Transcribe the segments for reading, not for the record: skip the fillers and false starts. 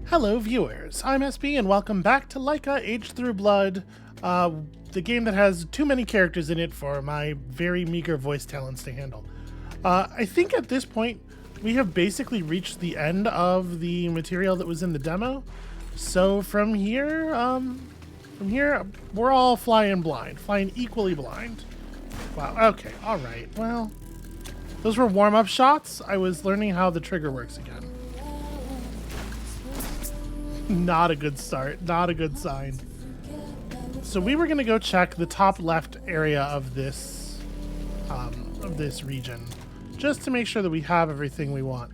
Hello viewers, I'm SB and welcome back to Laika Age Through Blood, the game that has too many characters in it for my very meager voice talents to handle. I think at this point we have basically reached the end of the material that was in the demo, so from here we're all flying equally blind. Wow, okay, alright, well, those were warm-up shots. I was learning how the trigger works again. Not a good start, not a good sign. So we were gonna go check the top left area of this region, just to make sure that we have everything we want.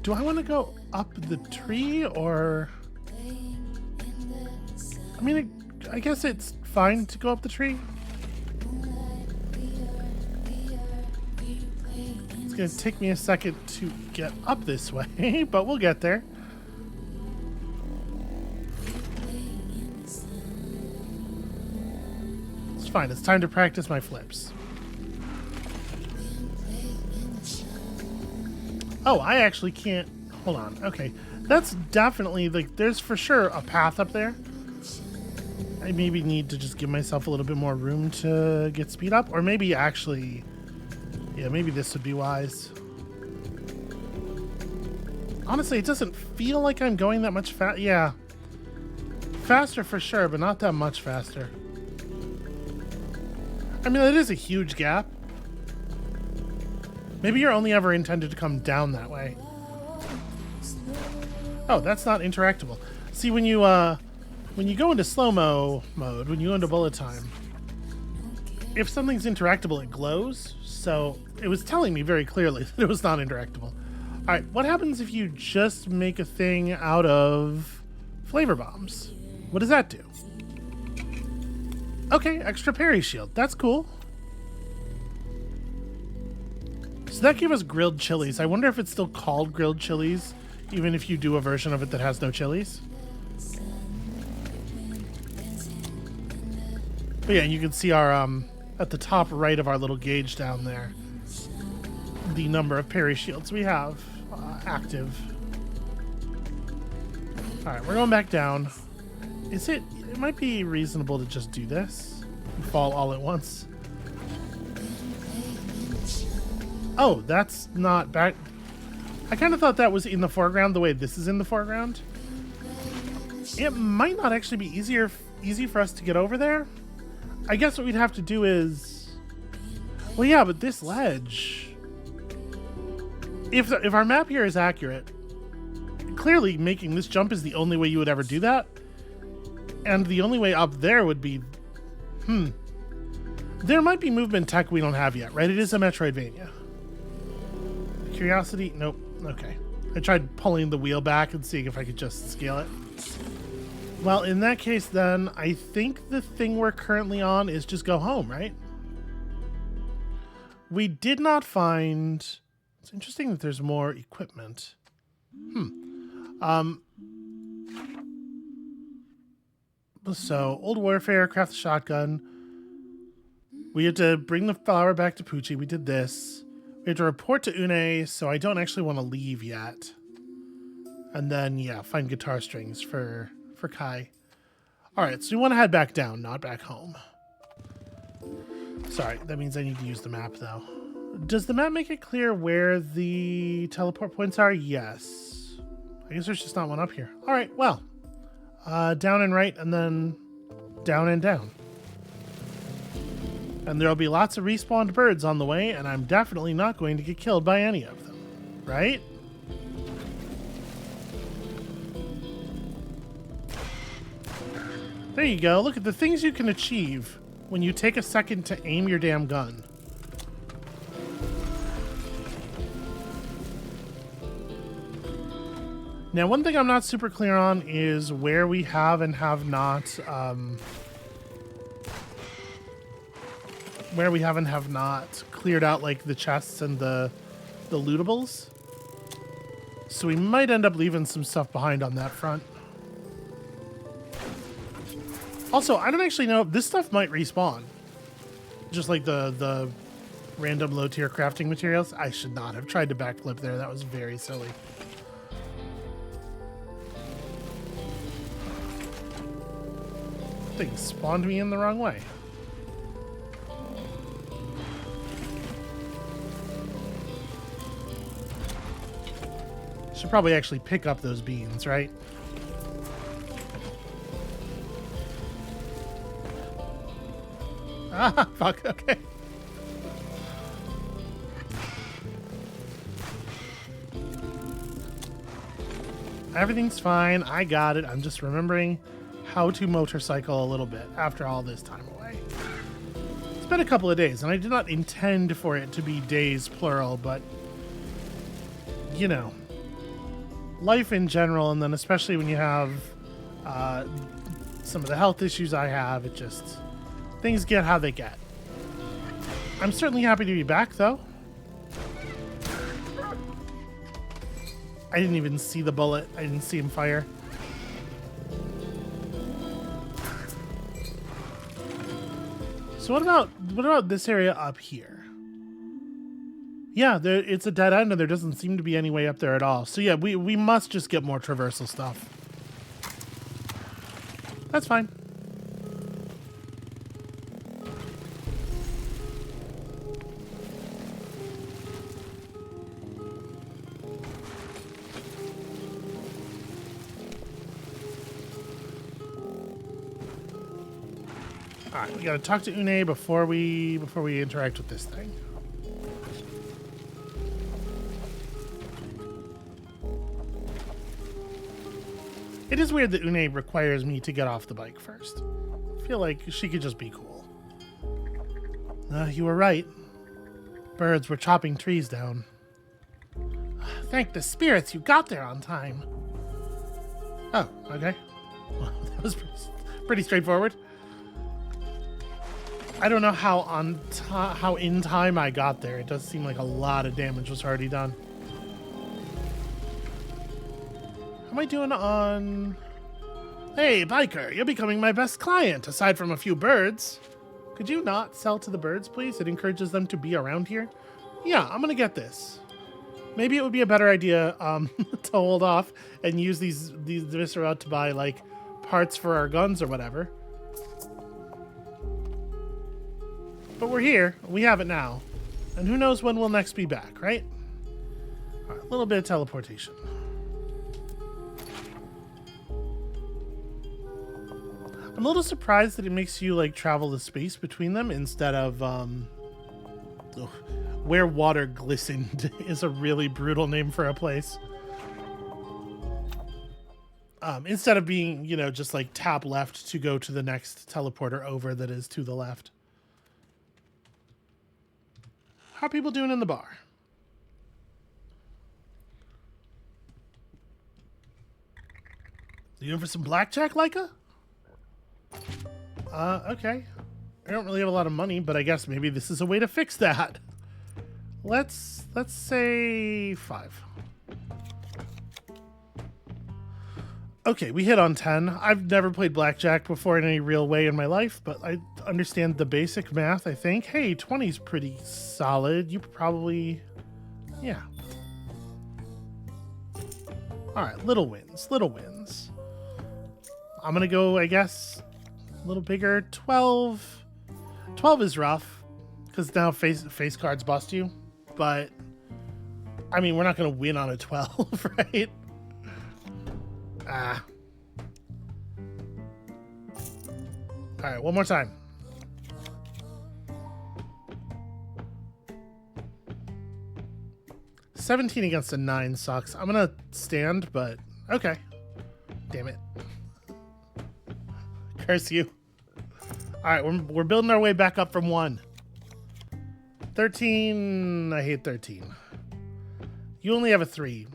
Do I want to go up the tree, or? I mean, I guess it's fine to go up the tree. It's gonna take me a second to get up this way, but we'll get there. Fine, it's time to practice my flips. Oh, I actually can't. Hold on. Okay, that's definitely, like, there's for sure a path up there. I maybe need to just give myself a little bit more room to get speed up, or maybe actually, yeah, maybe this would be wise. Honestly, it doesn't feel like I'm going that much fast. Yeah, faster for sure, but not that much faster. I mean, it is a huge gap. Maybe you're only ever intended to come down that way. Oh, that's not interactable. See, when you go into slow-mo mode, when you go into bullet time, if something's interactable, it glows. So it was telling me very clearly that it was not interactable. All right, what happens if you just make a thing out of flavor bombs? What does that do? Okay, extra parry shield. That's cool. So that gave us grilled chilies. I wonder if it's still called grilled chilies, even if you do a version of it that has no chilies. But yeah, you can see our, at the top right of our little gauge down there, the number of parry shields we have active. All right, we're going back down. It might be reasonable to just do this and fall all at once. Oh, that's not back. I kind of thought that was in the foreground the way this is in the foreground. It might not actually be easy for us to get over there. I guess what we'd have to do is, well, yeah, but this ledge, if our map here is accurate, clearly making this jump is the only way you would ever do that. And the only way up there would be... There might be movement tech we don't have yet, right? It is a Metroidvania. Curiosity? Nope. Okay. I tried pulling the wheel back and seeing if I could just scale it. Well, in that case, then, I think the thing we're currently on is just go home, right? We did not find... It's interesting that there's more equipment. So, old warfare, craft the shotgun. We had to bring the flower back to Poochie. We did this. We had to report to Une, so I don't actually want to leave yet. And then, yeah, find guitar strings for Kai. Alright, so we want to head back down, not back home. Sorry, that means I need to use the map, though. Does the map make it clear where the teleport points are? Yes. I guess there's just not one up here. Alright, well. Down and right, and then down and down. And there'll be lots of respawned birds on the way, and I'm definitely not going to get killed by any of them. Right? There you go. Look at the things you can achieve when you take a second to aim your damn gun. Now, one thing I'm not super clear on is where we have and have not, cleared out, like, the chests and the lootables. So we might end up leaving some stuff behind on that front. Also, I don't actually know if this stuff might respawn. Just like the random low-tier crafting materials. I should not have tried to backflip there. That was very silly. thing spawned me in the wrong way. Should probably actually pick up those beans, right? Ah, fuck, okay. Everything's fine. I got it. I'm just remembering how to motorcycle a little bit after all this time away. It's been a couple of days, and I did not intend for it to be days plural, but, you know, life in general, and then especially when you have some of the health issues I have, it just, things get how they get. I'm certainly happy to be back, though. I didn't even see the bullet. I didn't see him fire. So what about this area up here? Yeah, it's a dead end and there doesn't seem to be any way up there at all. So yeah, we must just get more traversal stuff. That's fine. Alright, we gotta talk to Une before we interact with this thing. It is weird that Une requires me to get off the bike first. I feel like she could just be cool. You were right. Birds were chopping trees down. Thank the spirits you got there on time. Oh, okay. Well, that was pretty straightforward. I don't know how in time I got there. It does seem like a lot of damage was already done. How am I doing on... Hey, biker, you're becoming my best client, aside from a few birds. Could you not sell to the birds, please? It encourages them to be around here. Yeah, I'm gonna get this. Maybe it would be a better idea to hold off and use these viscera to buy, like, parts for our guns or whatever. But we're here. We have it now. And who knows when we'll next be back, right? All right, a little bit of teleportation. I'm a little surprised that it makes you, like, travel the space between them instead of, where water glistened is a really brutal name for a place. Instead of being, you know, just, like, tap left to go to the next teleporter over that is to the left. How are people doing in the bar? You in for some blackjack, Laika? Okay. I don't really have a lot of money, but I guess maybe this is a way to fix that. Let's say 5. Okay, we hit on 10. I've never played blackjack before in any real way in my life, but I understand the basic math, I think. Hey, 20's pretty solid. You probably... yeah. Alright, little wins. Little wins. I'm gonna go, I guess, a little bigger. 12. 12 is rough, because now face cards bust you. But, I mean, we're not gonna win on a 12, right? Ah. Alright, one more time. $17 against a 9 sucks. I'm gonna stand, but okay. Damn it. Curse you. Alright, we're building our way back up from 1. 13. I hate 13. You only have a 3.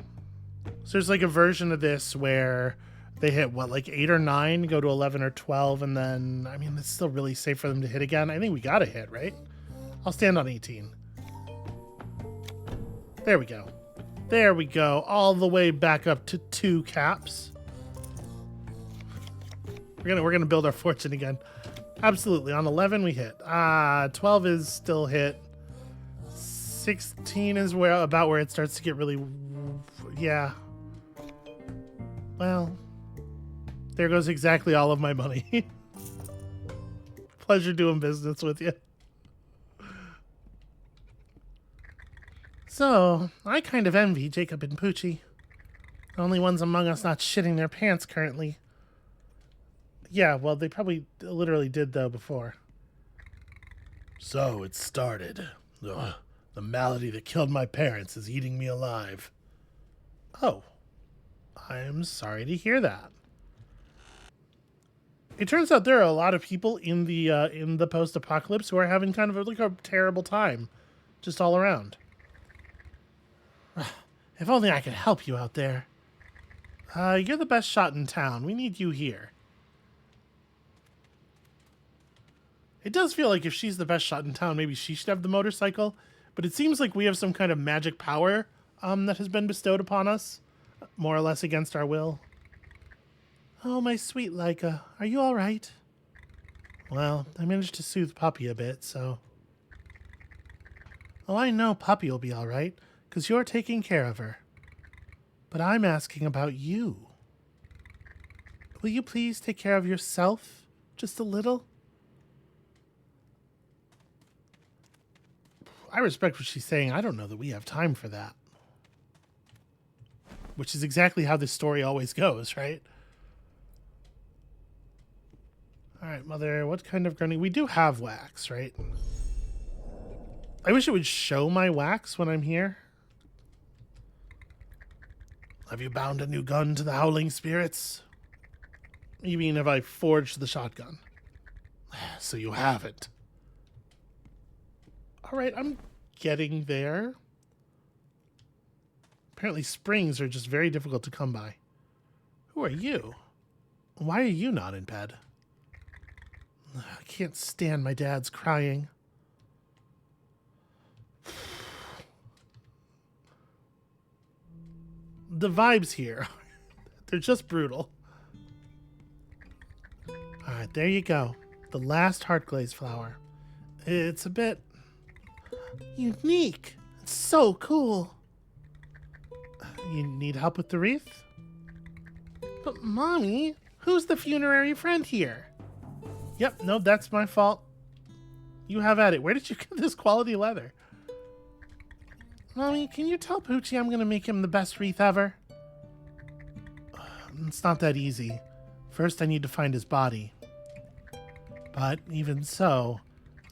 So there's like a version of this where they hit, what, like 8 or 9, go to 11 or 12, and then, I mean, it's still really safe for them to hit again. I think we got to hit, right? I'll stand on 18. There we go. There we go. All the way back up to 2 caps. We're gonna build our fortune again. Absolutely. On 11 we hit. 12 is still hit. 16 is about where it starts to get really, yeah. Well, there goes exactly all of my money. Pleasure doing business with you. So, I kind of envy Jacob and Poochie. The only ones among us not shitting their pants currently. Yeah, well, they probably literally did, though, before. So, it started. Ugh, the malady that killed my parents is eating me alive. Oh. I'm sorry to hear that. It turns out there are a lot of people in the post-apocalypse who are having kind of like a terrible time, just all around. If only I could help you out there. You're the best shot in town. We need you here. It does feel like if she's the best shot in town, maybe she should have the motorcycle. But it seems like we have some kind of magic power that has been bestowed upon us, more or less against our will. Oh, my sweet Laika, are you all right? Well, I managed to soothe Puppy a bit, so... Oh, I know Puppy will be all right, because you're taking care of her. But I'm asking about you. Will you please take care of yourself, just a little? I respect what she's saying. I don't know that we have time for that. Which is exactly how this story always goes, right? Alright, Mother, what kind of groaning? We do have wax, right? I wish it would show my wax when I'm here. Have you bound a new gun to the howling spirits? You mean have I forged the shotgun? So you haven't. Alright, I'm getting there. Apparently springs are just very difficult to come by. Who are you? Why are you not in bed? I can't stand my dad's crying. The vibes here, they're just brutal. Alright, there you go. The last heart glaze flower. It's a bit unique. It's so cool. You need help with the wreath? But Mommy, who's the funerary friend here? Yep, no, that's my fault. You have at it. Where did you get this quality leather? Mommy, can you tell Poochie I'm going to make him the best wreath ever? It's not that easy. First, I need to find his body. But even so,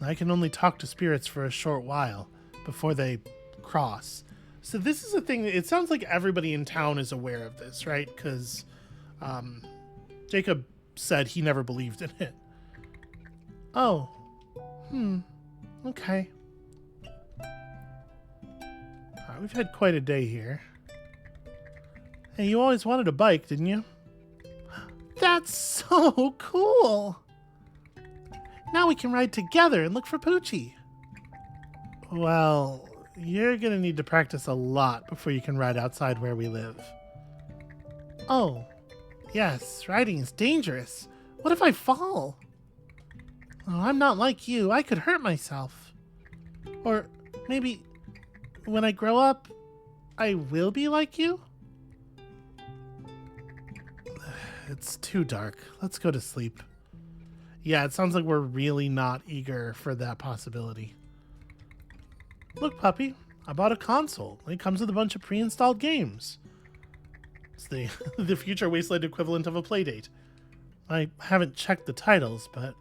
I can only talk to spirits for a short while before they cross. So this is a thing. It sounds like everybody in town is aware of this, right? Because Jacob said he never believed in it. Oh. Okay. Alright, we've had quite a day here. Hey, you always wanted a bike, didn't you? That's so cool! Now we can ride together and look for Poochie. Well, you're gonna need to practice a lot before you can ride outside where we live. Oh, yes, riding is dangerous. What if I fall? Oh, I'm not like you. I could hurt myself. Or maybe when I grow up, I will be like you? It's too dark. Let's go to sleep. Yeah, it sounds like we're really not eager for that possibility. Look, Puppy, I bought a console. It comes with a bunch of pre-installed games. It's the, the future Wasteland equivalent of a playdate. I haven't checked the titles, but...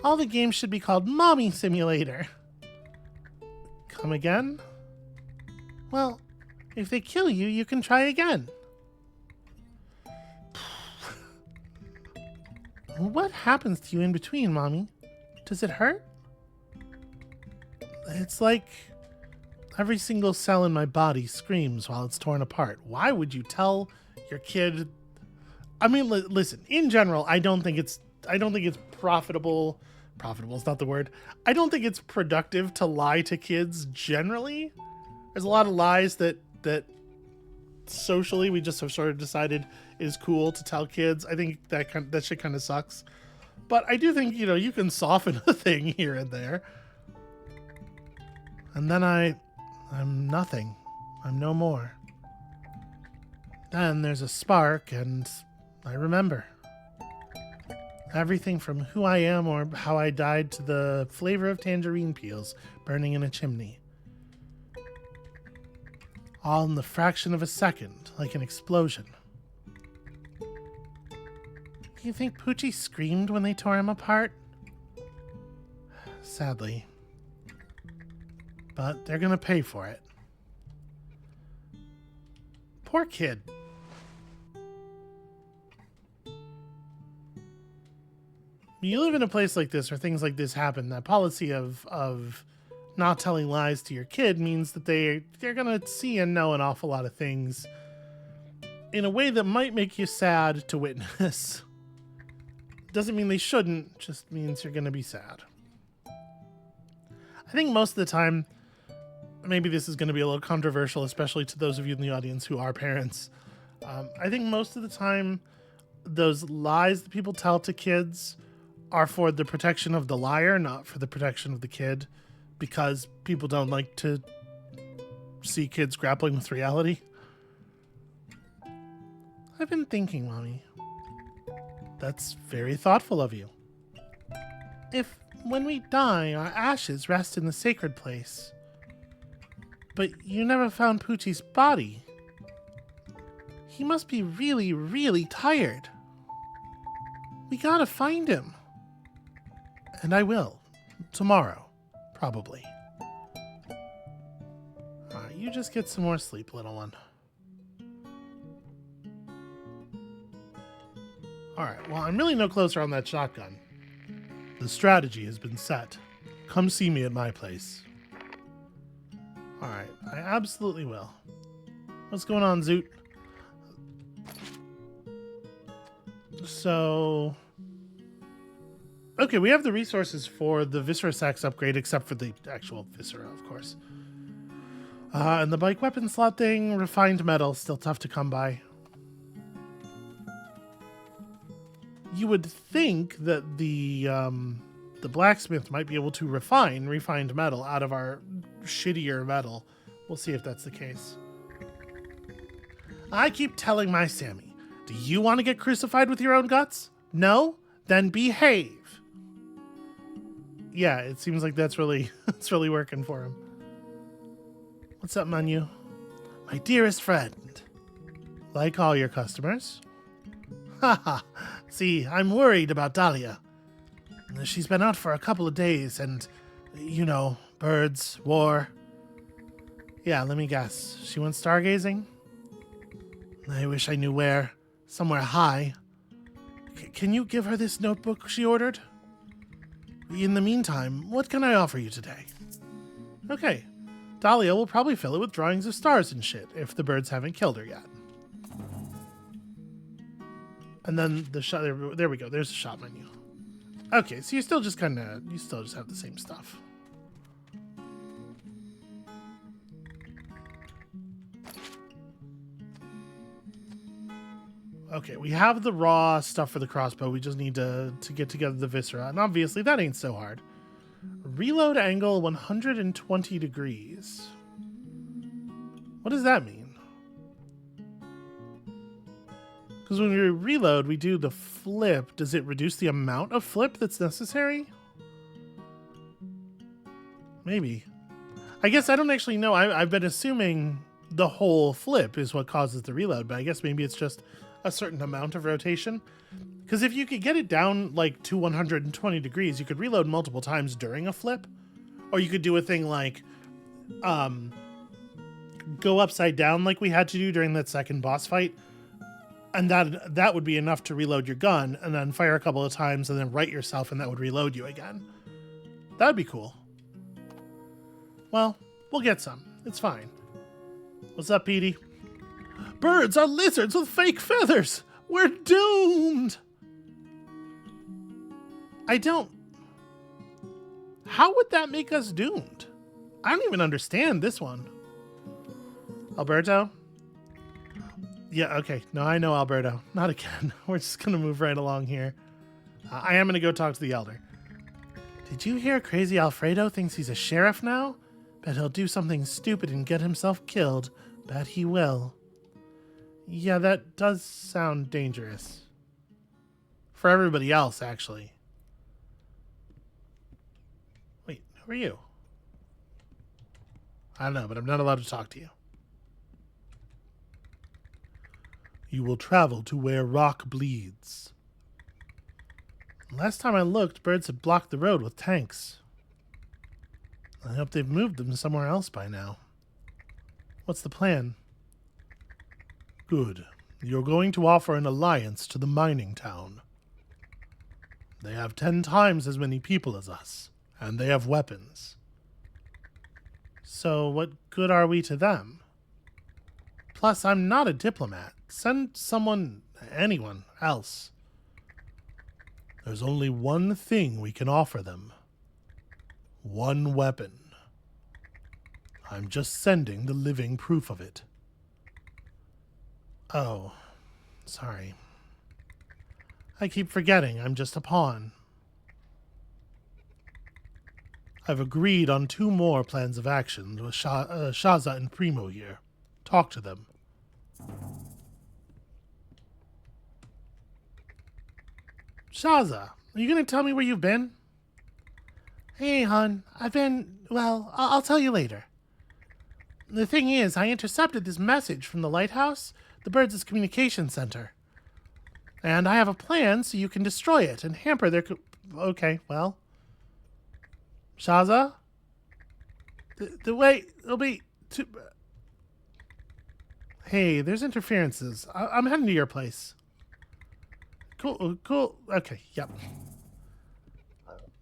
all the games should be called Mommy Simulator. Come again? Well, if they kill you, you can try again. What happens to you in between, Mommy? Does it hurt? It's like every single cell in my body screams while it's torn apart. Why would you tell your kid? I mean, listen, in general, I don't think it's profitable. Profitable is not the word. I don't think it's productive to lie to kids generally. There's a lot of lies that socially we just have sort of decided is cool to tell kids. I think that shit kind of sucks. But I do think, you know, you can soften a thing here and there. And then I'm nothing. I'm no more. Then there's a spark and I remember. Everything from who I am or how I died to the flavor of tangerine peels burning in a chimney. All in the fraction of a second, like an explosion. Do you think Poochie screamed when they tore him apart? Sadly. But they're gonna pay for it. Poor kid. You live in a place like this where things like this happen. That policy of not telling lies to your kid means that they're gonna see and know an awful lot of things in a way that might make you sad to witness. Doesn't mean they shouldn't, just means you're gonna be sad. I think most of the time, maybe this is gonna be a little controversial, especially to those of you in the audience who are parents. I think most of the time, those lies that people tell to kids are for the protection of the liar, not for the protection of the kid, because people don't like to see kids grappling with reality. I've been thinking, Mommy. That's very thoughtful of you. If, when we die, our ashes rest in the sacred place, but you never found Poochie's body, he must be really, really tired. We gotta find him. And I will. Tomorrow. Probably. Alright, you just get some more sleep, little one. Alright, well, I'm really no closer on that shotgun. The strategy has been set. Come see me at my place. Alright, I absolutely will. What's going on, Zoot? So... okay, we have the resources for the Viscera Sax upgrade, except for the actual Viscera, of course. And the bike weapon slot thing, refined metal, still tough to come by. You would think that the blacksmith might be able to refine refined metal out of our shittier metal. We'll see if that's the case. I keep telling my Sammy, do you want to get crucified with your own guts? No? Then behave. Yeah, it seems like that's really working for him. What's up, Manu? My dearest friend. Like all your customers. Haha. See, I'm worried about Dahlia. She's been out for a couple of days and, you know, birds, war. Yeah, let me guess. She went stargazing? I wish I knew where. Somewhere high. Can you give her this notebook she ordered? In the meantime, what can I offer you today? Okay. Dahlia will probably fill it with drawings of stars and shit, if the birds haven't killed her yet. And then the shop, there we go, there's the shop menu. Okay, so you still just have the same stuff. Okay, we have the raw stuff for the crossbow. We just need to get together the viscera. And obviously, that ain't so hard. Reload angle 120 degrees. What does that mean? Because when we reload, we do the flip. Does it reduce the amount of flip that's necessary? Maybe. I guess I don't actually know. I've been assuming the whole flip is what causes the reload, but I guess maybe it's just a certain amount of rotation. Because if you could get it down like to 120 degrees, you could reload multiple times during a flip. Or you could do a thing like go upside down like we had to do during that second boss fight. And that would be enough to reload your gun and then fire a couple of times and then right yourself and that would reload you again. That would be cool. Well, we'll get some. It's fine. What's up, Petey? Birds are lizards with fake feathers. We're doomed. How would that make us doomed? I don't even understand this one. Alberto? Yeah, okay. No, I know Alberto. Not again. We're just going to move right along here. I am going to go talk to the elder. Did you hear Crazy Alfredo thinks he's a sheriff now? Bet he'll do something stupid and get himself killed. Bet he will. Yeah, that does sound dangerous. for everybody else, actually. Wait, who are you? I don't know, but I'm not allowed to talk to you. You will travel to where rock bleeds. Last time I looked, birds had blocked the road with tanks. I hope they've moved them somewhere else by now. What's the plan? Good. You're going to offer an alliance to the mining town. They have 10 times as many people as us, and they have weapons. So what good are we to them? Plus, I'm not a diplomat. Send anyone else. There's only one thing we can offer them. One weapon. I'm just sending the living proof of it. Oh, sorry. I keep forgetting I'm just a pawn. I've agreed on 2 more plans of action with Shaza and Primo here. Talk to them. Shaza, are you going to tell me where you've been? Hey, hon. I'll tell you later. The thing is, I intercepted this message from the lighthouse, the birds' communication center. And I have a plan so you can destroy it and hamper their... Okay, well... Shaza? The way... It'll be... too... Hey, there's interferences. I'm heading to your place. Cool. Okay, yep.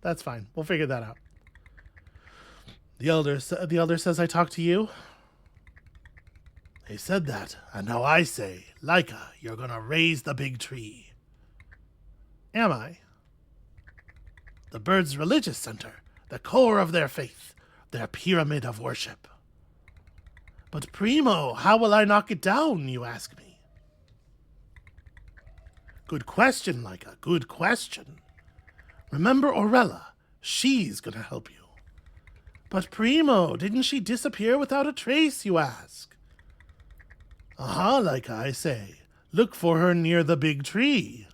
That's fine. We'll figure that out. The elder says I talk to you. They said that, and now I say, Laika, you're gonna raise the big tree. Am I? The birds' religious center, the core of their faith, their pyramid of worship. But Primo, how will I knock it down, you ask me? Good question, Laika, good question. Remember Orella, she's gonna help you. But Primo, didn't she disappear without a trace, you ask? Aha, Laika, I say. Look for her near the big tree.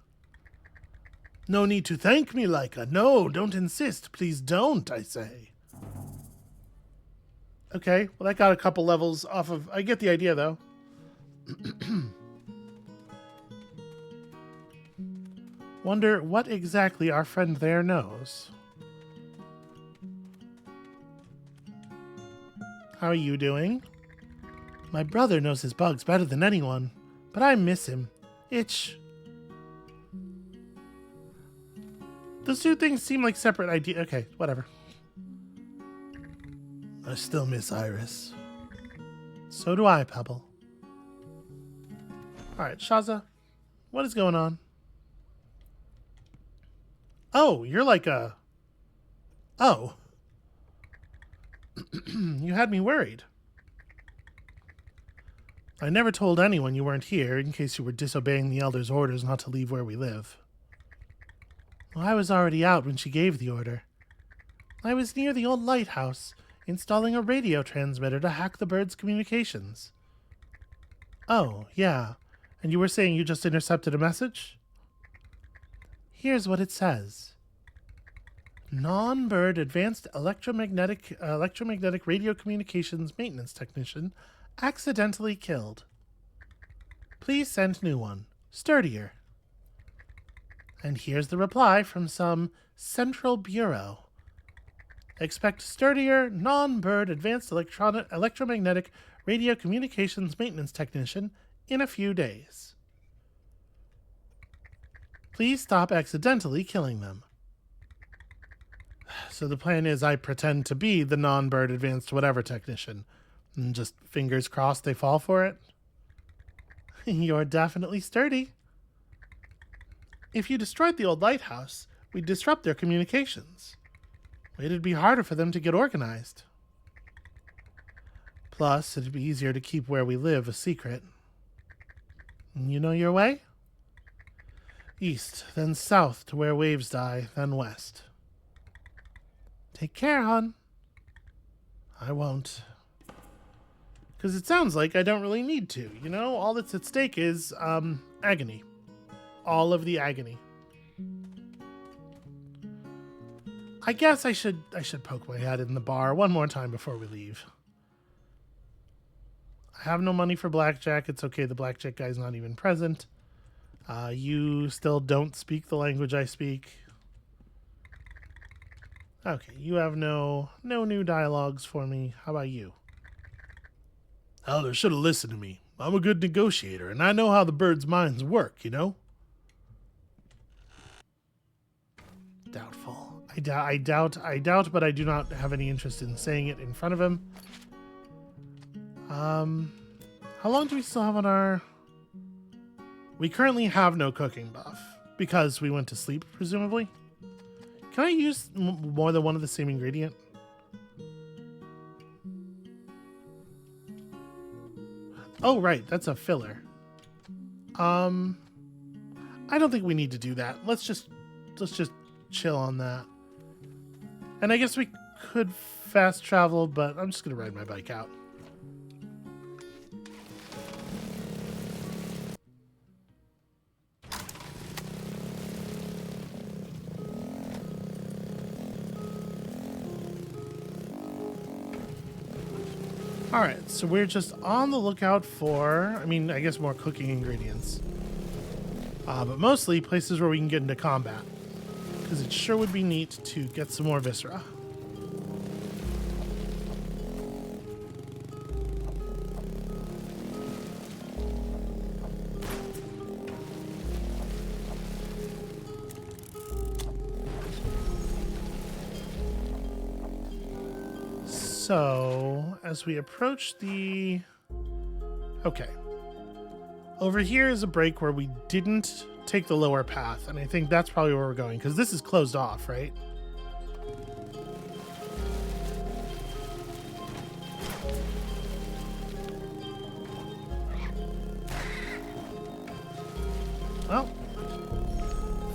No need to thank me, Laika. No, don't insist. Please don't, I say. Okay, well, that got a couple levels off of... I get the idea, though. Wonder what exactly our friend there knows. How are you doing? My brother knows his bugs better than anyone, but I miss him. Itch. Those 2 things seem like separate ideas. Okay, whatever. I still miss Iris. So do I, Pebble. Alright, Shaza, what is going on? Oh, you're like a... Oh. You had me worried. I never told anyone you weren't here, in case you were disobeying the Elder's orders not to leave where we live. Well, I was already out when she gave the order. I was near the old lighthouse, installing a radio transmitter to hack the birds' communications. Oh, yeah. And you were saying you just intercepted a message? Here's what it says. Non-bird advanced electromagnetic radio communications maintenance technician accidentally killed. Please send new one. Sturdier. And here's the reply from some central bureau. Expect sturdier, non-bird advanced electromagnetic radio communications maintenance technician in a few days. Please stop accidentally killing them. So the plan is I pretend to be the non-bird advanced whatever technician. And just fingers crossed they fall for it. You're definitely sturdy. If you destroyed the old lighthouse, we'd disrupt their communications. It'd be harder for them to get organized. Plus, it'd be easier to keep where we live a secret. You know your way? East, then south to where waves die, then west. Take care, hon. I won't. Because it sounds like I don't really need to, you know? All that's at stake is, agony. All of the agony. I guess I should poke my head in the bar one more time before we leave. I have no money for blackjack. It's okay. The blackjack guy's not even present. You still don't speak the language I speak. Okay, you have no new dialogues for me. How about you? Elder should have listened to me. I'm a good negotiator, and I know how the birds' minds work, you know? Doubtful. I doubt, but I do not have any interest in saying it in front of him. How long do we still have on our... We currently have no cooking buff, because we went to sleep, presumably. Can I use more than one of the same ingredient? Oh, right, that's a filler. I don't think we need to do that. Let's just chill on that. And I guess we could fast travel, but I'm just gonna ride my bike out. Alright, so we're just on the lookout for, I mean, I guess more cooking ingredients. But mostly places where we can get into combat. Because it sure would be neat to get some more viscera. So, as we approach the... Okay. Over here is a break where we didn't take the lower path, and I think that's probably where we're going, because this is closed off, right? Well,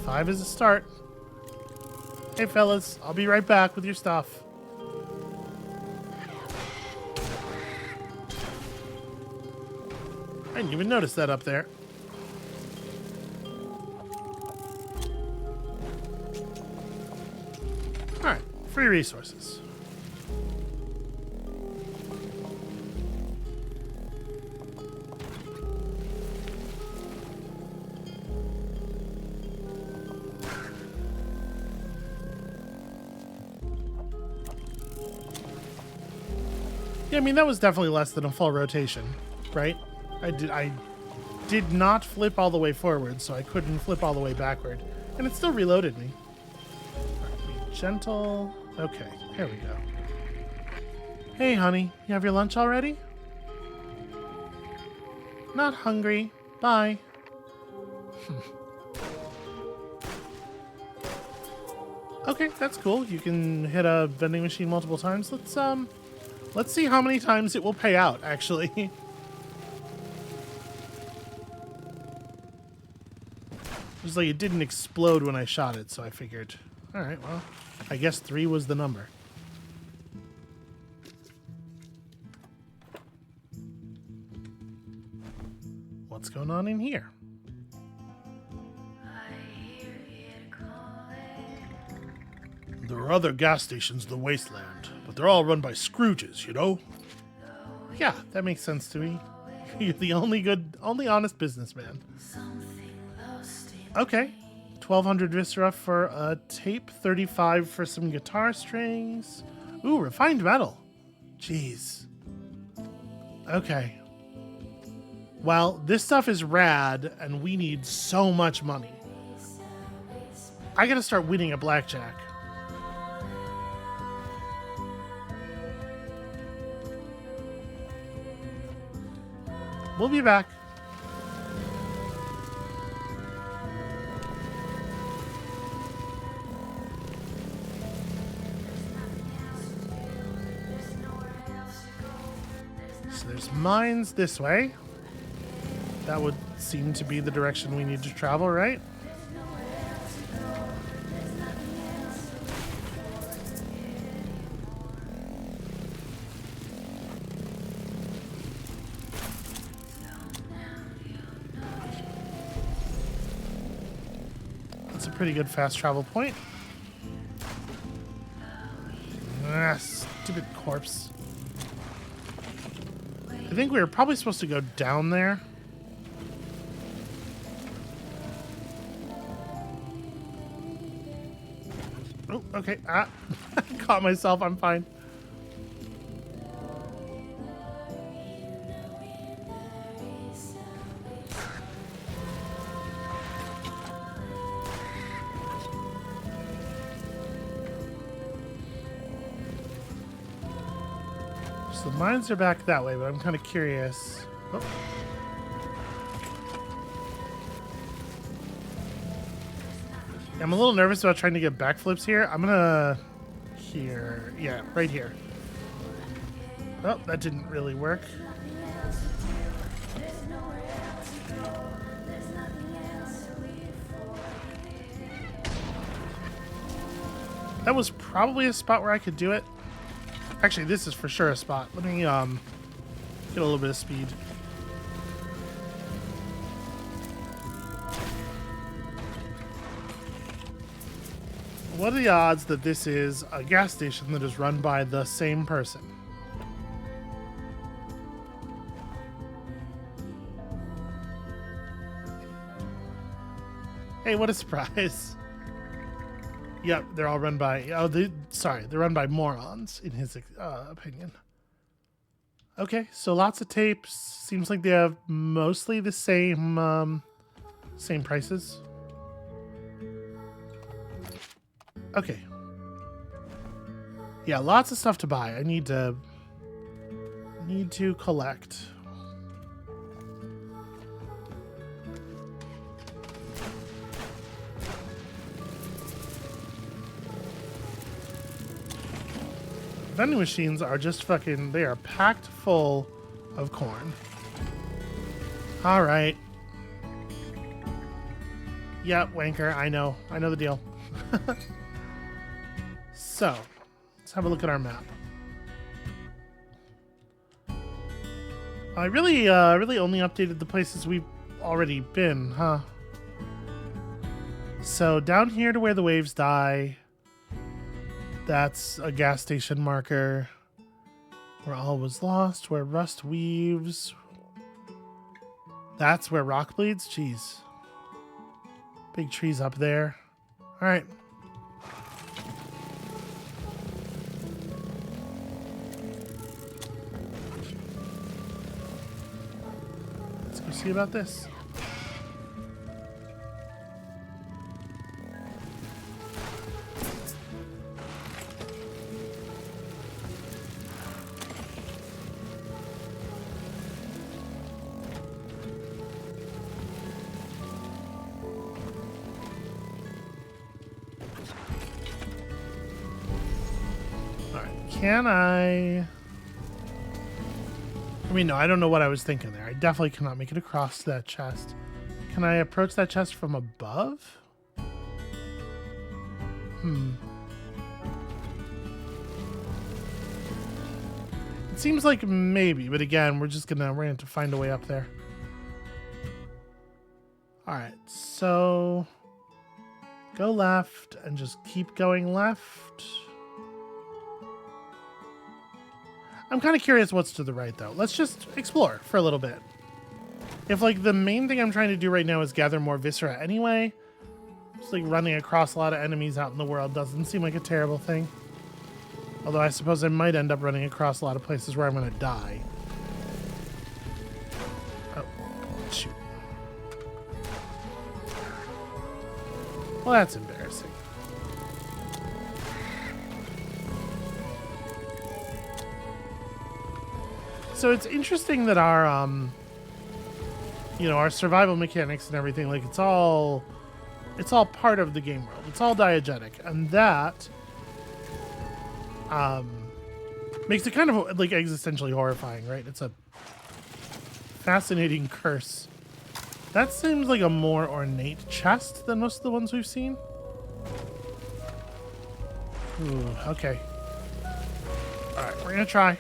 5 is a start. Hey, fellas, I'll be right back with your stuff. I didn't even notice that up there. Alright, free resources. Yeah, I mean, that was definitely less than a full rotation, right? I did not flip all the way forward, so I couldn't flip all the way backward. And it still reloaded me. Right, be gentle. Okay, here we go. Hey, honey, you have your lunch already? Not hungry. Bye. Okay, that's cool. You can hit a vending machine multiple times. Let's see how many times it will pay out, actually. Just like it didn't explode when I shot it, so I figured, alright, well, I guess 3 was the number. What's going on in here? There are other gas stations in the wasteland, but they're all run by Scrooges, you know? Yeah, that makes sense to me. You're the only honest businessman. Okay, 1,200 viscera for a tape, 35 for some guitar strings. Ooh, refined metal. Jeez. Okay. Well, this stuff is rad, and we need so much money. I gotta start winning at blackjack. We'll be back. So there's mines this way. That would seem to be the direction we need to travel, right? That's a pretty good fast travel point. Ah, stupid corpse. I think we were probably supposed to go down there. Oh, okay. Ah, caught myself. I'm fine. So the mines are back that way, but I'm kind of curious. Oh. I'm a little nervous about trying to get backflips here. I'm gonna... Here. Yeah, right here. Oh, that didn't really work. That was probably a spot where I could do it. Actually, this is for sure a spot. Let me get a little bit of speed. What are the odds that this is a gas station that is run by the same person? Hey, what a surprise. Yep, they're all run by... Oh, they're run by morons, in his opinion. Okay, so lots of tapes. Seems like they have mostly the same prices. Okay. Yeah, lots of stuff to buy. I need to collect. Vending machines are just fucking... They are packed full of corn. All right. Yep, wanker. I know the deal. So, let's have a look at our map. I really only updated the places we've already been, huh? So down here to where the waves die, that's a gas station marker. Where all was lost, where rust weaves. That's where rock bleeds? Jeez. Big trees up there. All right. Let's go see about this. Can I mean, no, I don't know what I was thinking there. I definitely cannot make it across that chest. Can I approach that chest from above? It seems like maybe, but again, we're gonna have to find a way up there. All right, so go left and just keep going left. I'm kind of curious what's to the right, though. Let's just explore for a little bit. If, like, the main thing I'm trying to do right now is gather more viscera anyway, just, like, running across a lot of enemies out in the world doesn't seem like a terrible thing. Although I suppose I might end up running across a lot of places where I'm going to die. Oh, shoot. Well, that's embarrassing. So it's interesting that our, you know, our survival mechanics and everything, like, it's all part of the game world. It's all diegetic, and that makes it kind of like existentially horrifying, right? It's a fascinating curse. That seems like a more ornate chest than most of the ones we've seen. Ooh, okay. All right, we're gonna try.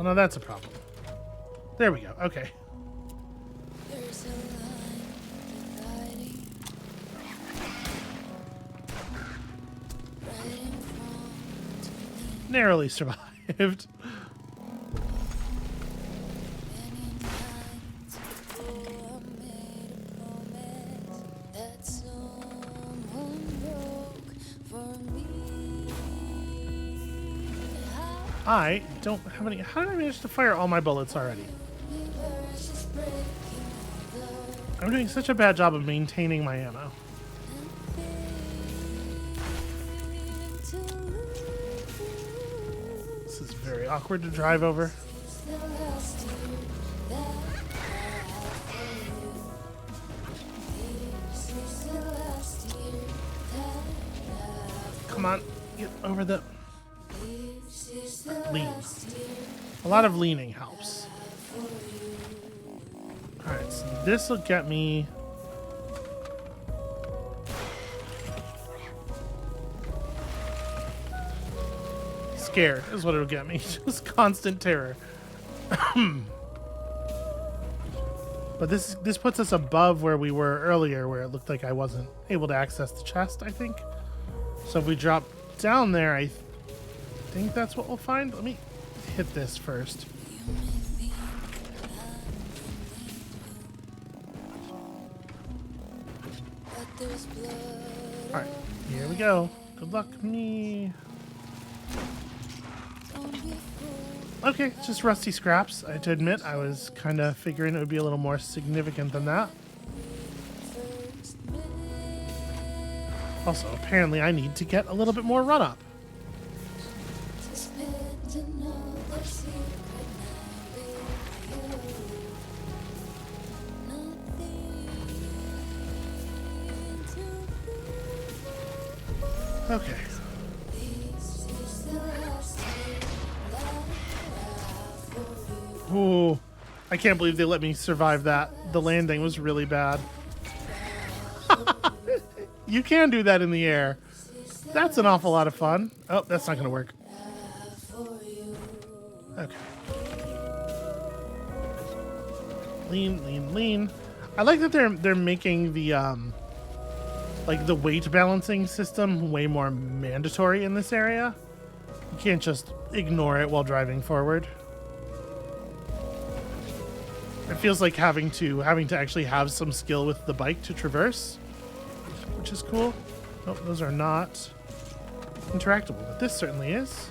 Well, now that's a problem. There we go. Okay. There's a line dividing right in front of me. Narrowly survived. Many nights before I made a promise that someone broke for me. I don't have any. How did I manage to fire all my bullets already? Universe is breaking all I'm doing such a bad job of maintaining my ammo. the to lose. This is very awkward to drive over. It's the last year that I have for you. This is the last year that I have. Come on, get over the This is the lean. last year A lot of leaning helps. for you. Alright, so this will get me. Scared is what it'll get me. Just constant terror. But this puts us above where we were earlier, where it looked like I wasn't able to access the chest, I think. So if we drop down there, I think that's what we'll find. Let me hit this first. You may think but there's blood. Alright, here we go. Good luck, me. Don't be fooled. Okay, it's just rusty scraps. I have to admit, I was kind of figuring it would be a little more significant than that. First minute. Also, apparently I need to get a little bit more run up. Suspend another secret now with you. Nothing to Okay. This is the last year that I have for you. Ooh, I can't believe they let me survive that. The landing was really bad. You can do that in the air. That's an awful lot of fun. Oh, that's not going to work. Okay. Lean, lean, lean. I like that they're making the like the weight balancing system way more mandatory in this area. You can't just ignore it while driving forward. It feels like having to actually have some skill with the bike to traverse, which is cool. Nope, those are not interactable, but this certainly is.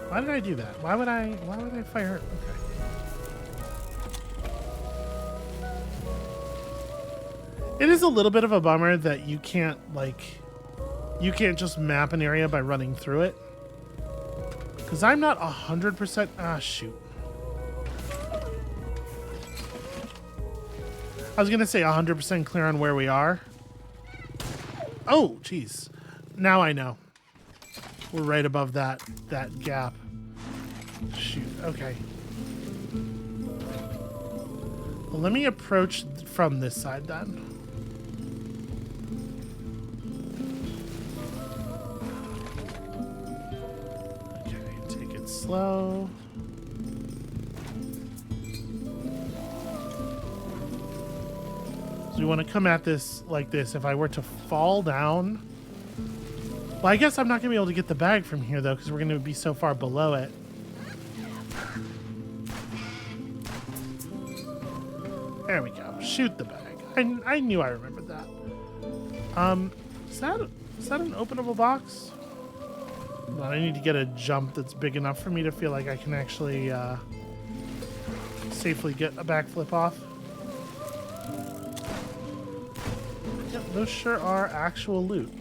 Why did I do that? Why would I fire? Okay. It is a little bit of a bummer that you can't just map an area by running through it. Because I'm not 100%. Ah, shoot. I was going to say 100% clear on where we are. Oh, jeez. Now I know. We're right above that gap. Shoot. Okay. Well, let me approach from this side then. Okay, take it slow. So we want to come at this like this. If I were to fall down... Well, I guess I'm not going to be able to get the bag from here, though, because we're going to be so far below it. There we go. Shoot the bag. I knew I remembered that. Is that an openable box? Well, I need to get a jump that's big enough for me to feel like I can actually safely get a backflip off. Yep, those sure are actual loot.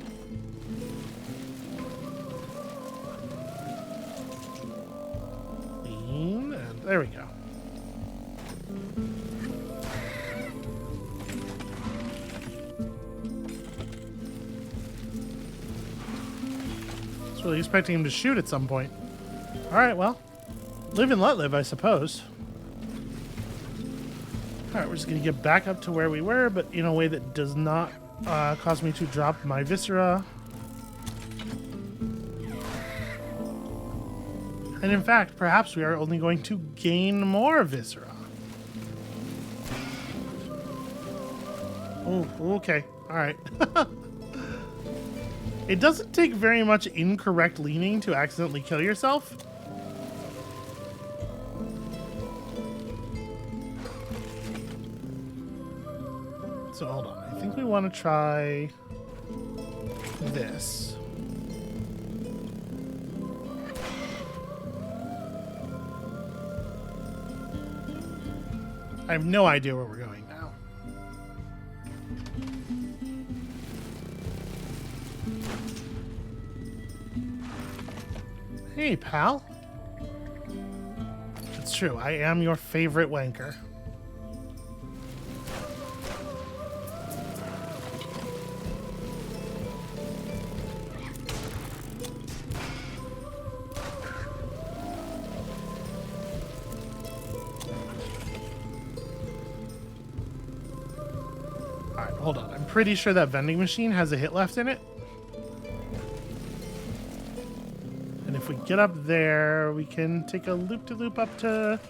Lean, and there we go. I was really expecting him to shoot at some point. Alright, well, live and let live, I suppose. Alright, we're just going to get back up to where we were, but in a way that does not cause me to drop my viscera. And in fact, perhaps we are only going to gain more viscera. Oh, okay. All right. It doesn't take very much incorrect leaning to accidentally kill yourself. So hold on. I think we want to try this. I have no idea where we're going now. Hey, pal. It's true. I am your favorite wanker. Alright, hold on. I'm pretty sure that vending machine has a hit left in it. And if we get up there, we can take a loop-de-loop up to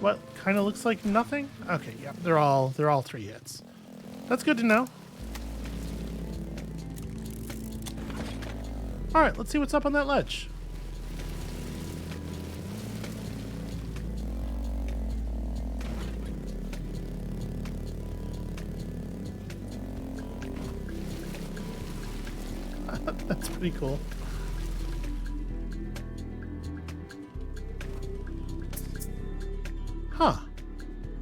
what kind of looks like nothing. Okay, yeah, they're all 3 hits. That's good to know. All right, let's see what's up on that ledge. That's pretty cool. Huh.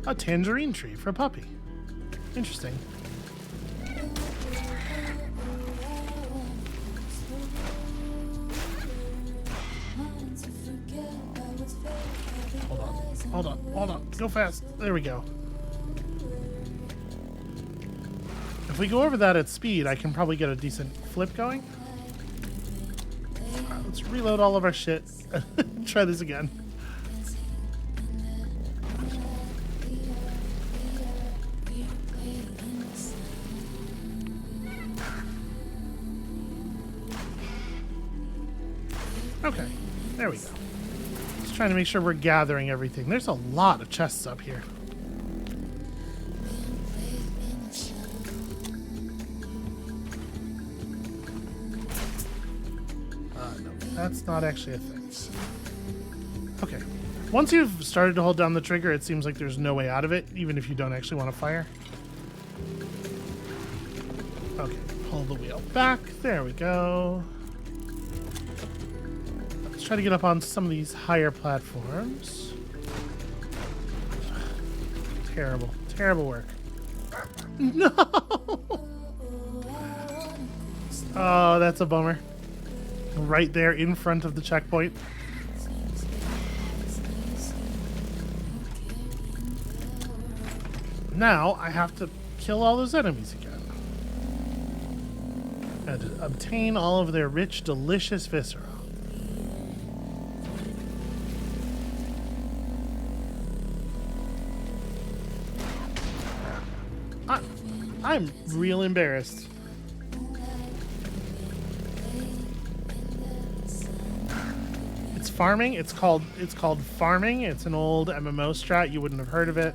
A tangerine tree for a puppy. Interesting. Hold on. Go fast. There we go. If we go over that at speed, I can probably get a decent flip going. All right, let's reload all of our shit. Try this again. Okay, there we go. Just trying to make sure we're gathering everything. There's a lot of chests up here. No, that's not actually a thing. Okay. Once you've started to hold down the trigger, it seems like there's no way out of it, even if you don't actually want to fire. Okay, pull the wheel back. There we go. Let's try to get up on some of these higher platforms. Terrible. Terrible work. No! Oh, that's a bummer. Right there in front of the checkpoint. Now I have to kill all those enemies again. And to obtain all of their rich, delicious viscera. I'm real embarrassed. It's farming. It's called farming. It's an old MMO strat. You wouldn't have heard of it.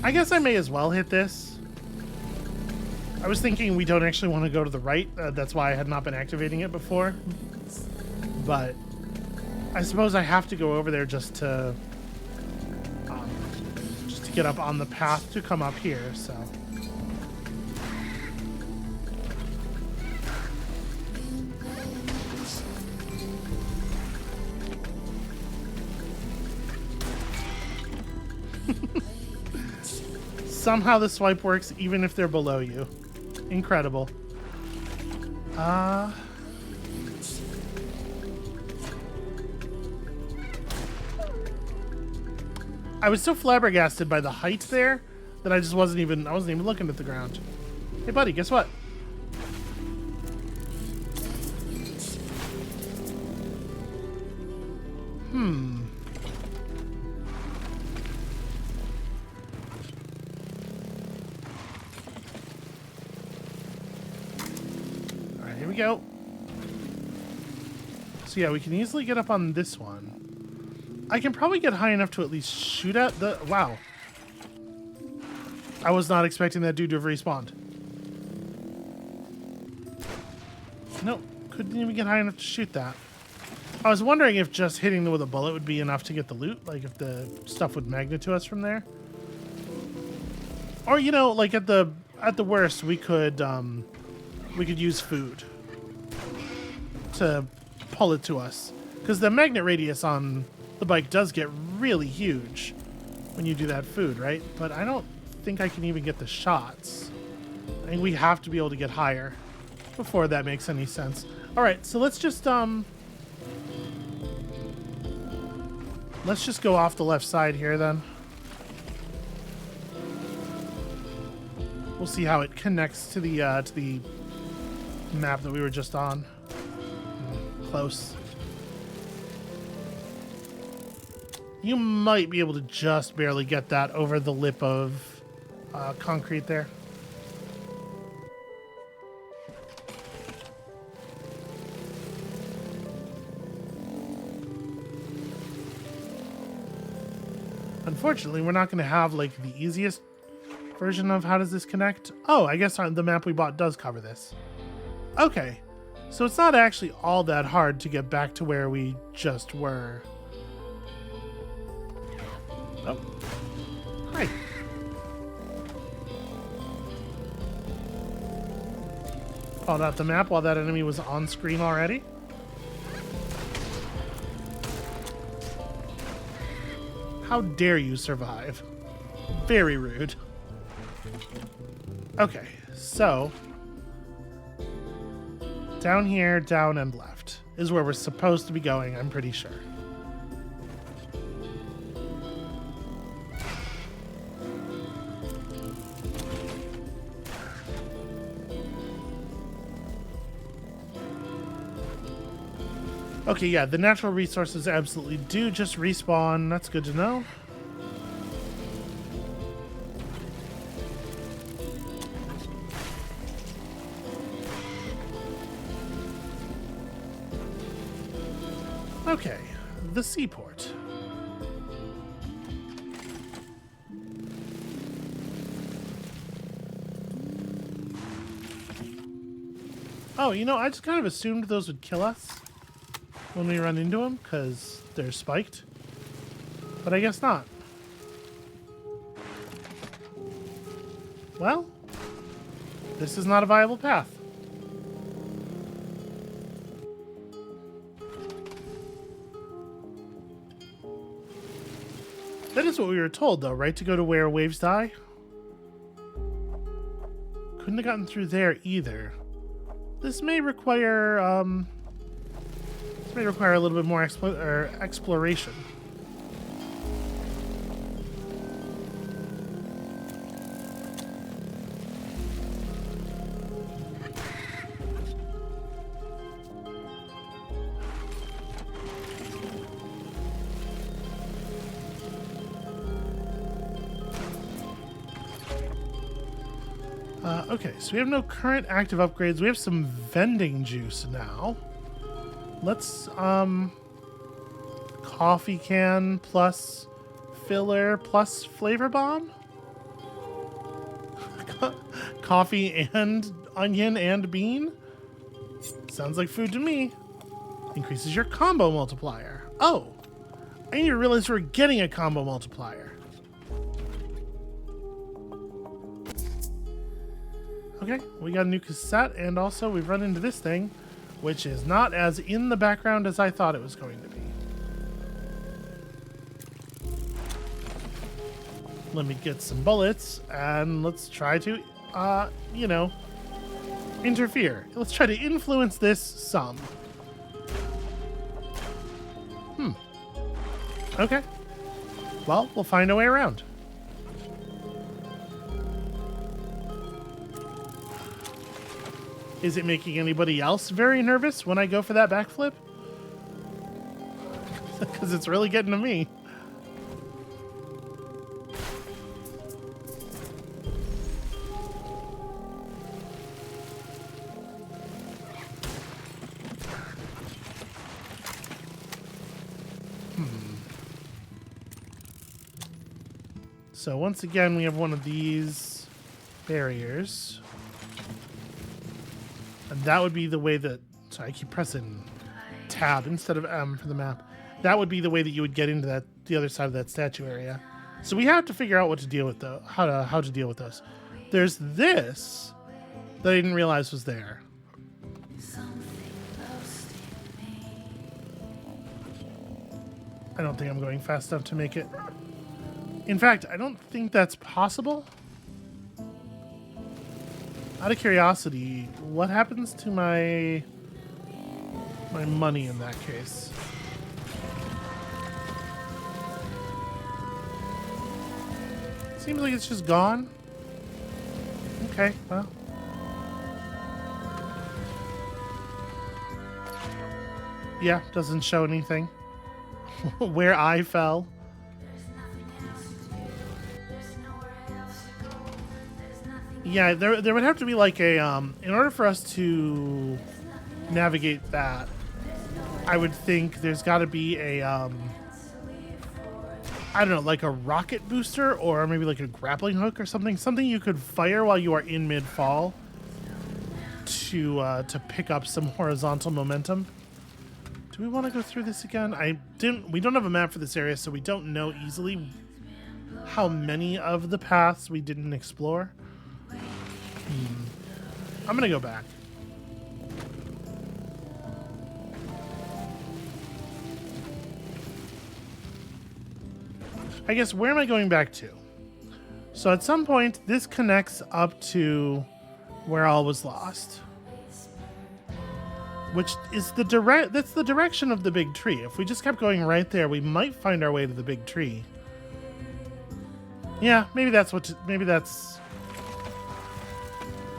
I guess I may as well hit this. I was thinking we don't actually want to go to the right. That's why I had not been activating it before. But I suppose I have to go over there just to get up on the path to come up here. So. Somehow the swipe works even if they're below you. Incredible. I was so flabbergasted by the height there that I wasn't even looking at the ground. Hey buddy, guess what? Go. So yeah, we can easily get up on this one. I can probably get high enough to at least shoot at the... Wow. I was not expecting that dude to have respawned. Nope. Couldn't even get high enough to shoot that. I was wondering if just hitting them with a bullet would be enough to get the loot. Like if the stuff would magnet to us from there. Or, you know, like at the worst, we could use food to pull it to us. Because the magnet radius on the bike does get really huge when you do that food, right? But I don't think I can even get the shots. I think we have to be able to get higher before that makes any sense. All right, so let's just go off the left side here then. We'll see how it connects to the map that we were just on. Close. You might be able to just barely get that over the lip of concrete there. Unfortunately, we're not going to have like the easiest version of how does this connect. Oh, I guess the map we bought does cover this. Okay, so it's not actually all that hard to get back to where we just were. Oh, hi. Called out the map while that enemy was on screen already. How dare you survive? Very rude. Okay, so down here, down and left is where we're supposed to be going, I'm pretty sure. Okay, yeah, the natural resources absolutely do just respawn. That's good to know. Okay, the seaport. Oh, you know, I just kind of assumed those would kill us when we run into them, because they're spiked. But I guess not. Well, this is not a viable path. That is what we were told, though, right? To go to where waves die? Couldn't have gotten through there either. This may require, a little bit more exploration. Okay, so we have no current active upgrades. We have some vending juice now. Let's, coffee can plus filler plus flavor bomb? Coffee and onion and bean? Sounds like food to me. Increases your combo multiplier. Oh, I didn't even realize we're getting a combo multiplier. Okay, we got a new cassette, and also we've run into this thing, which is not as in the background as I thought it was going to be. Let me get some bullets, and let's try to, interfere. Let's try to influence this some. Okay. Well, we'll find a way around. Is it making anybody else very nervous when I go for that backflip? Because it's really getting to me. So once again, we have one of these barriers. And that would be the way that... Sorry, I keep pressing tab instead of M for the map. That would be the way that you would get into the other side of that statue area. So we have to figure out what to deal with though, how to deal with those. There's this that I didn't realize was there. I don't think I'm going fast enough to make it. In fact, I don't think that's possible. Out of curiosity, what happens to my money in that case? Seems like it's just gone. Okay, well. Yeah, doesn't show anything. Where I fell. Yeah, there would have to be like a in order for us to navigate that, I would think there's got to be a I don't know, like a rocket booster or maybe like a grappling hook or something you could fire while you are in mid-fall to pick up some horizontal momentum. Do we want to go through this again? We don't have a map for this area, so we don't know easily how many of the paths we didn't explore. I'm gonna go back. I guess, where am I going back to? So at some point, this connects up to where all was lost. Which is that's the direction of the big tree. If we just kept going right there, we might find our way to the big tree. Yeah, maybe that's But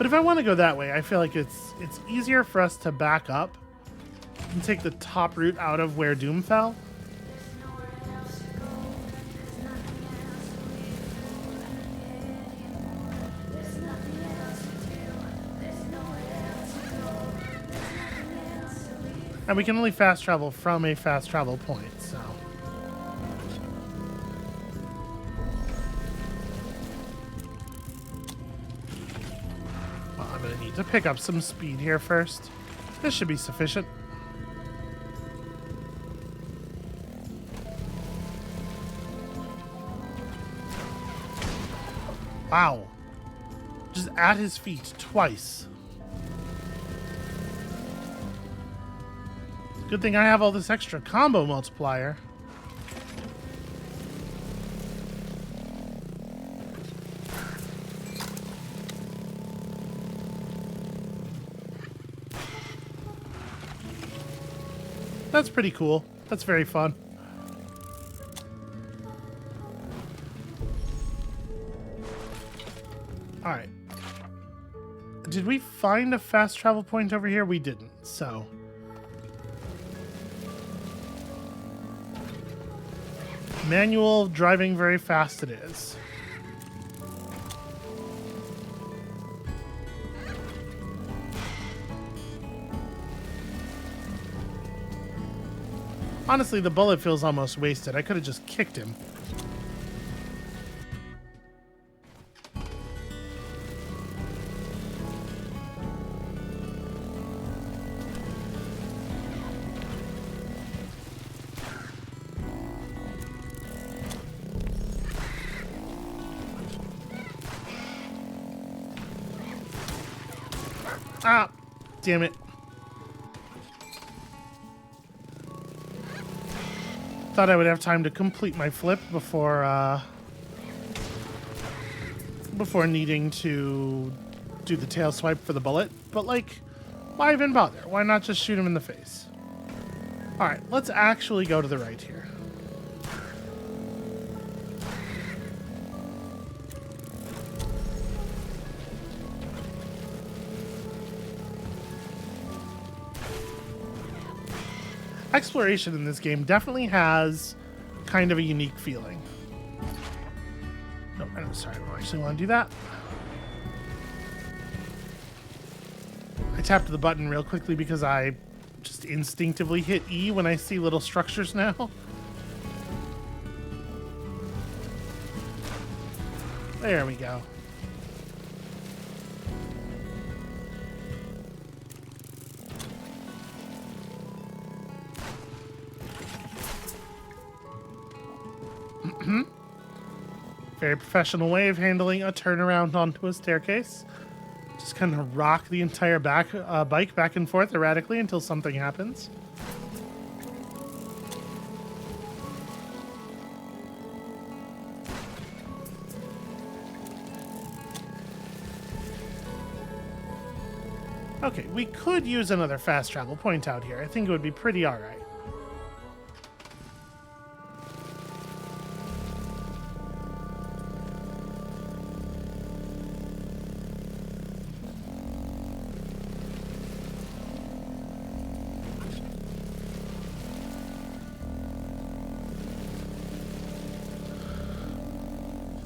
if I want to go that way, I feel like it's easier for us to back up and take the top route out of where Doom fell. And we can only fast travel from a fast travel point, so. Well, I'm gonna need to pick up some speed here first. This should be sufficient. Wow. Just at his feet twice. Good thing I have all this extra combo multiplier. That's pretty cool. That's very fun. All right. Did we find a fast travel point over here? We didn't, so. Manual driving very fast it is. Honestly, the bullet feels almost wasted. I could have just kicked him. Ah, damn it. Thought I would have time to complete my flip before needing to do the tail swipe for the bullet. But like, why even bother? Why not just shoot him in the face? All right, let's actually go to the right here. Exploration in this game definitely has kind of a unique feeling. No, I'm sorry, I don't actually want to do that. I tapped the button real quickly because I just instinctively hit E when I see little structures now. There we go. Very professional way of handling a turnaround onto a staircase. Just kind of rock the entire bike back and forth erratically until something happens. Okay, we could use another fast travel point out here. I think it would be pretty alright.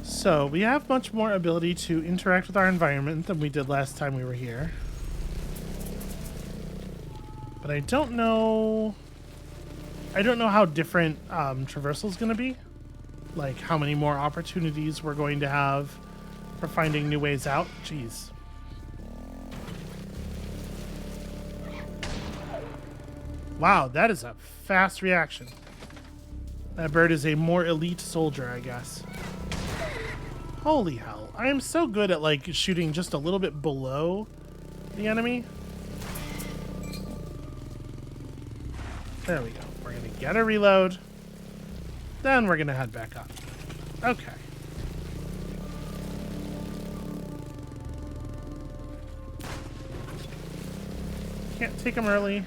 So, we have much more ability to interact with our environment than we did last time we were here. But I don't know how different traversal is going to be. Like, how many more opportunities we're going to have for finding new ways out. Jeez. Wow, that is a fast reaction. That bird is a more elite soldier, I guess. Holy hell. I am so good at, like, shooting just a little bit below the enemy. There we go. We're going to get a reload. Then we're going to head back up. Okay. Can't take them early.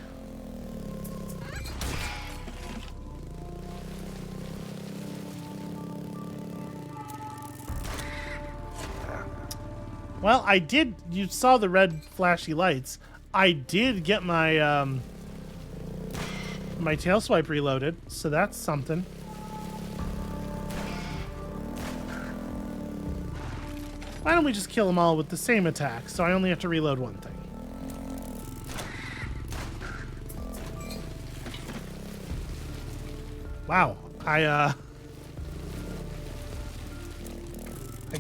Well, I did. You saw the red flashy lights. I did get my my tail swipe reloaded, so that's something. Why don't we just kill them all with the same attack, so I only have to reload one thing. Wow, I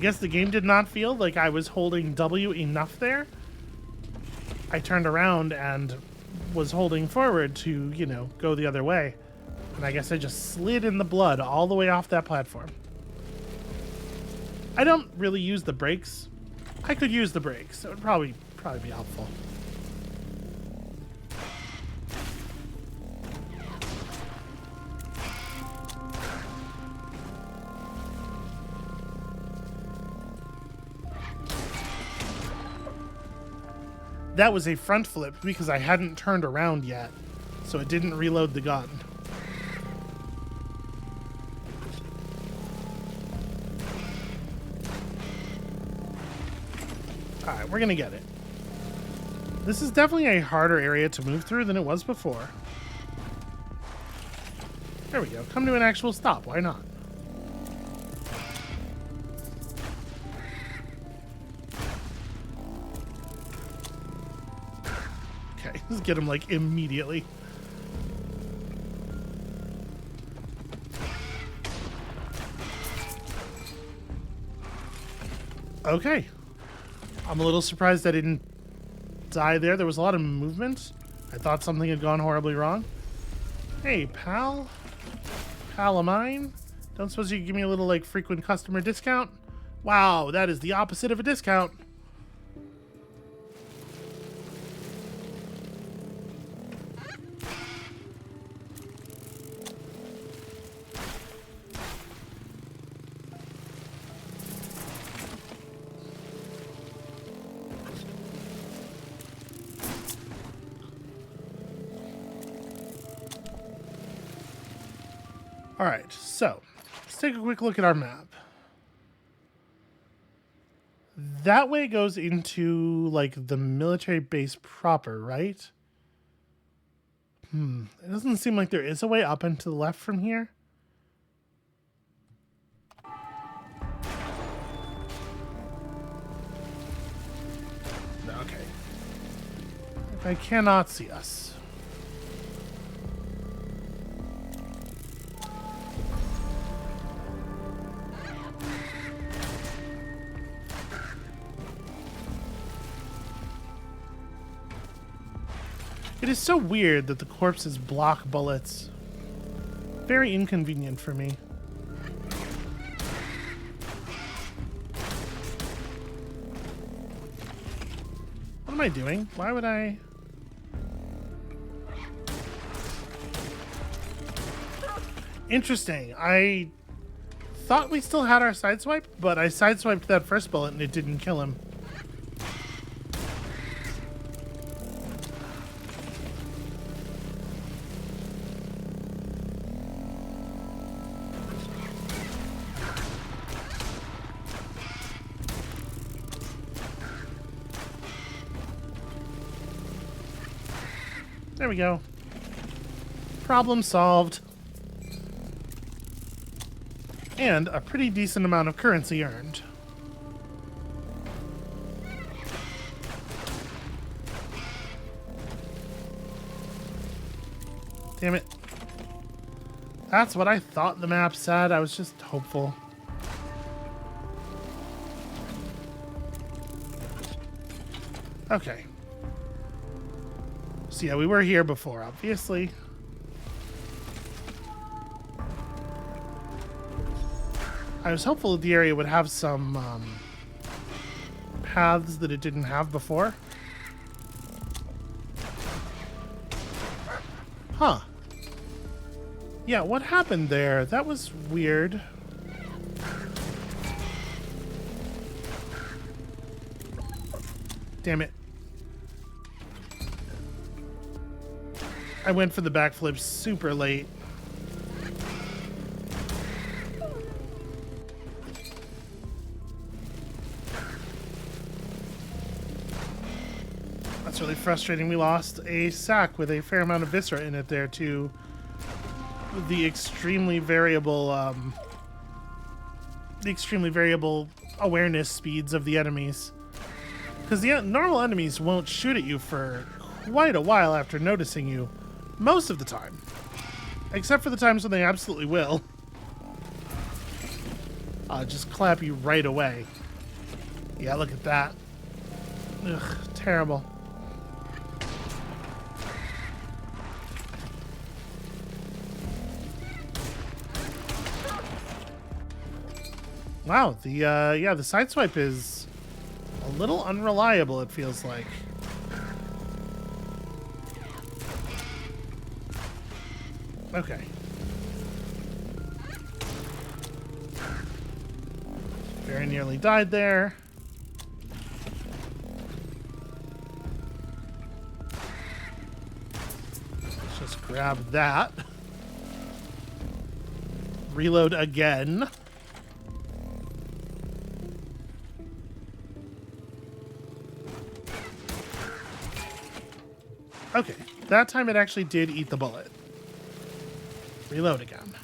guess the game did not feel like I was holding W enough there. I turned around and was holding forward to, you know, go the other way. And I guess I just slid in the blood all the way off that platform. I don't really use the brakes. I could use the brakes. It would probably be helpful. That was a front flip because I hadn't turned around yet, so it didn't reload the gun. Alright, we're gonna get it. This is definitely a harder area to move through than it was before. There we go. Come to an actual stop. Why not? Okay, let's get him, like, immediately. Okay. I'm a little surprised I didn't die there. There was a lot of movement. I thought something had gone horribly wrong. Hey, pal. Pal of mine. Don't suppose you could give me a little, like, frequent customer discount? Wow, that is the opposite of a discount. All right, so let's take a quick look at our map. That way goes into, like, the military base proper, right? It doesn't seem like there is a way up and to the left from here. Okay. I cannot see us. It is so weird that the corpses block bullets. Very inconvenient for me. What am I doing? Why would I... Interesting. I thought we still had our sideswipe, but I sideswiped that first bullet and it didn't kill him. There we go. Problem solved. And a pretty decent amount of currency earned. Damn it. That's what I thought the map said. I was just hopeful. Okay. So yeah, we were here before, obviously. I was hopeful that the area would have some paths that it didn't have before. Huh. Yeah, what happened there? That was weird. Damn it. I went for the backflip super late. That's really frustrating. We lost a sack with a fair amount of viscera in it there to the extremely variable awareness speeds of the enemies. Because the normal enemies won't shoot at you for quite a while after noticing you. Most of the time. Except for the times when they absolutely will. Just clap you right away. Yeah, look at that. Ugh, terrible. Wow, the sideswipe is a little unreliable, it feels like. Okay. Very nearly died there. Let's just grab that. Reload again. Okay, that time it actually did eat the bullet. Reload again.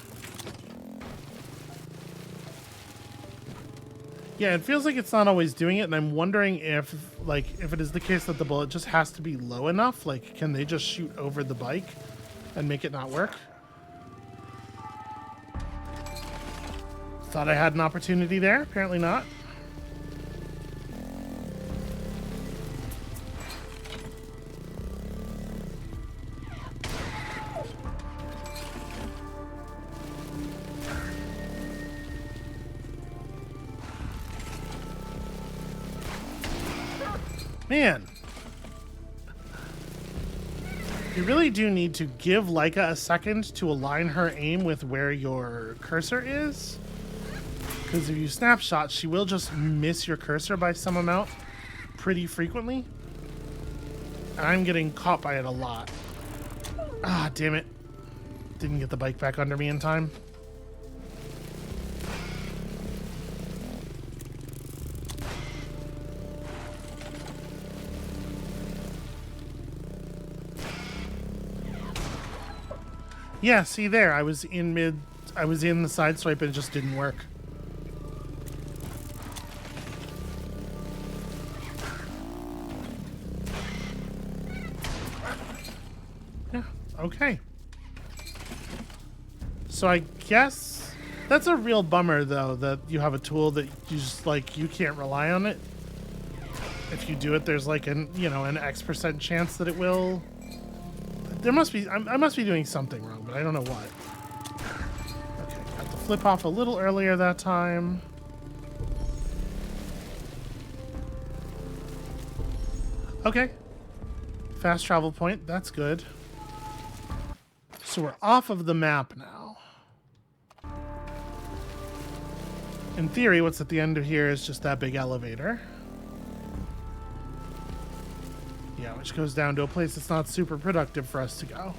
Yeah, it feels like it's not always doing it, and I'm wondering if it is the case that the bullet just has to be low enough. Like, can they just shoot over the bike and make it not work? Thought I had an opportunity there. Apparently not. Man, you really do need to give Laika a second to align her aim with where your cursor is. Because if you snapshot, she will just miss your cursor by some amount pretty frequently. And I'm getting caught by it a lot. Ah, damn it. Didn't get the bike back under me in time. Yeah, see there, I was in the side swipe and it just didn't work. Yeah, okay. So I guess that's a real bummer though, that you have a tool that you just you can't rely on it. If you do it, there's like an X% chance that it will There must be... I must be doing something wrong, but I don't know what. Okay, got the flip off a little earlier that time. Okay. Fast travel point. That's good. So we're off of the map now. In theory, what's at the end of here is just that big elevator. Yeah, which goes down to a place that's not super productive for us to go.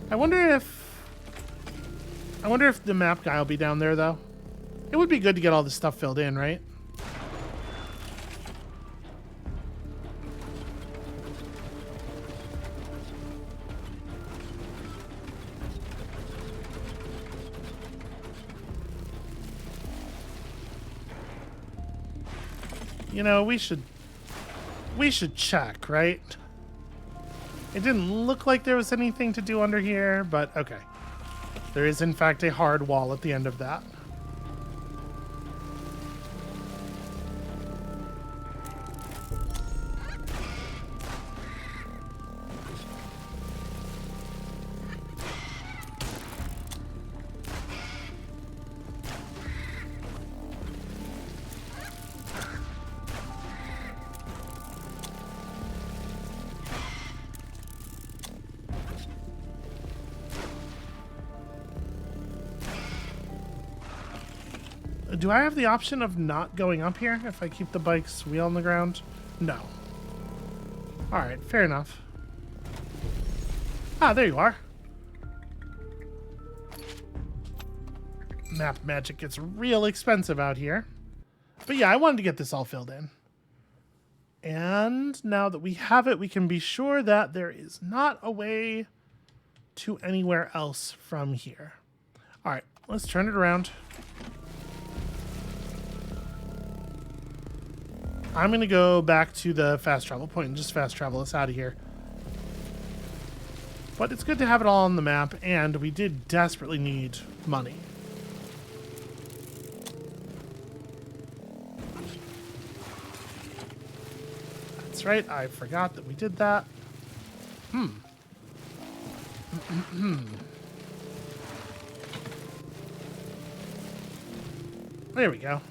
I wonder if the map guy will be down there, though. It would be good to get all this stuff filled in, right? You know, we should check, right? It didn't look like there was anything to do under here, but okay. There is, in fact, a hard wall at the end of that. Do I have the option of not going up here if I keep the bike's wheel on the ground? No. Alright, fair enough. Ah, there you are. Map magic gets real expensive out here. But yeah, I wanted to get this all filled in. And now that we have it, we can be sure that there is not a way to anywhere else from here. Alright, let's turn it around. I'm going to go back to the fast travel point and just fast travel us out of here. But it's good to have it all on the map, and we did desperately need money. That's right, I forgot that we did that. There we go.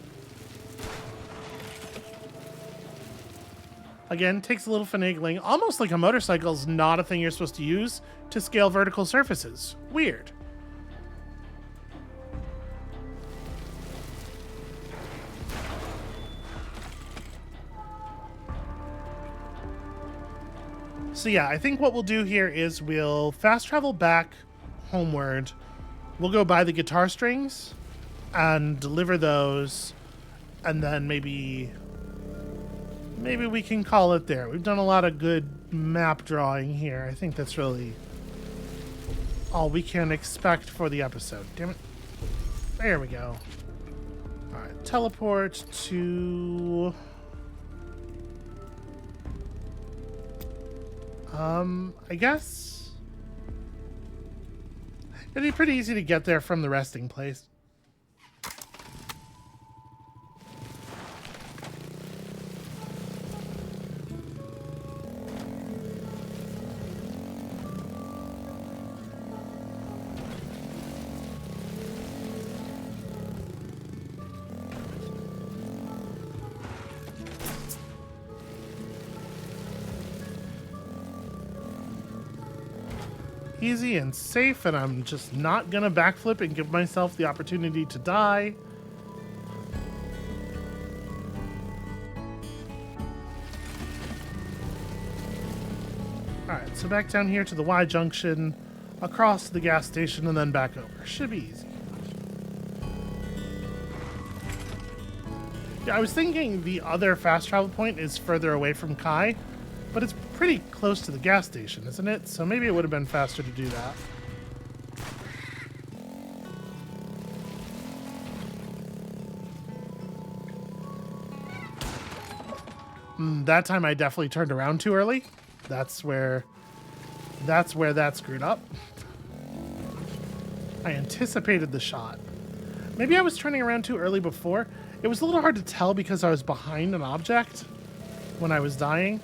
Again, takes a little finagling. Almost like a motorcycle's not a thing you're supposed to use to scale vertical surfaces. Weird. So yeah, I think what we'll do here is we'll fast travel back homeward. We'll go buy the guitar strings and deliver those, and then maybe we can call it there. We've done a lot of good map drawing here. I think that's really all we can expect for the episode. Damn it. There we go. Alright, teleport to... I guess... it'd be pretty easy to get there from the resting place. Easy and safe, and I'm just not gonna backflip and give myself the opportunity to die. Alright, so back down here to the Y junction, across the gas station, and then back over. Should be easy. Yeah, I was thinking the other fast travel point is further away from Kai, but it's pretty close to the gas station, isn't it? So maybe it would have been faster to do that. That time I definitely turned around too early. That's where that screwed up. I anticipated the shot. Maybe I was turning around too early before. It was a little hard to tell because I was behind an object when I was dying.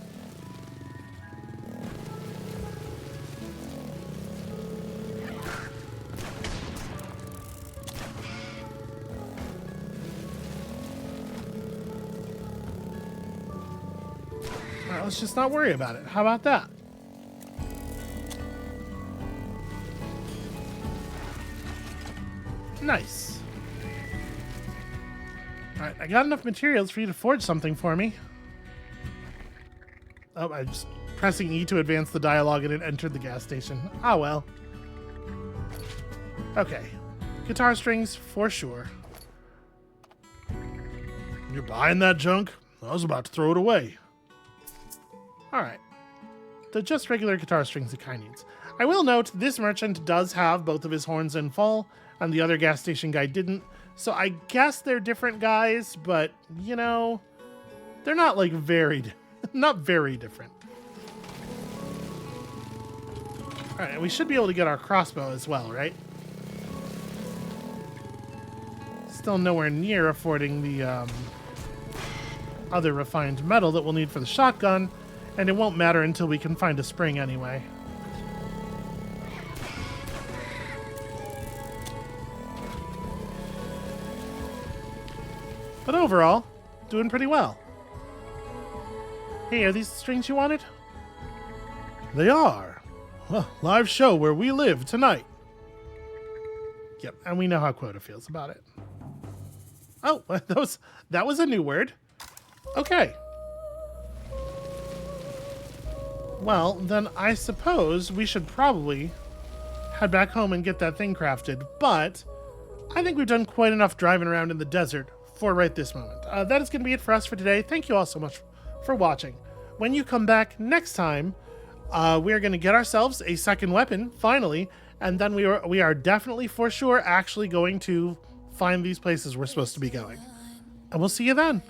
All right, let's just not worry about it. How about that? Nice. All right, I got enough materials for you to forge something for me. Oh, I was pressing E to advance the dialogue and it entered the gas station. Ah, well. Okay. Guitar strings for sure. You're buying that junk? I was about to throw it away. Alright. They're just regular guitar strings that Kai needs. I will note, this merchant does have both of his horns in full, and the other gas station guy didn't. So I guess they're different guys, but, you know, they're not like not very different. Alright, we should be able to get our crossbow as well, right? Still nowhere near affording the other refined metal that we'll need for the shotgun, and it won't matter until we can find a spring anyway. But overall, doing pretty well. Hey, are these the strings you wanted? They are. Well, live show where we live tonight. Yep, and we know how Quota feels about it. Oh, that was a new word. Okay. Well, then I suppose we should probably head back home and get that thing crafted, but I think we've done quite enough driving around in the desert for right this moment. That is going to be it for us for today. Thank you all so much for watching. When you come back next time, we're going to get ourselves a second weapon, finally, and then we are definitely for sure actually going to find these places we're supposed to be going. And we'll see you then.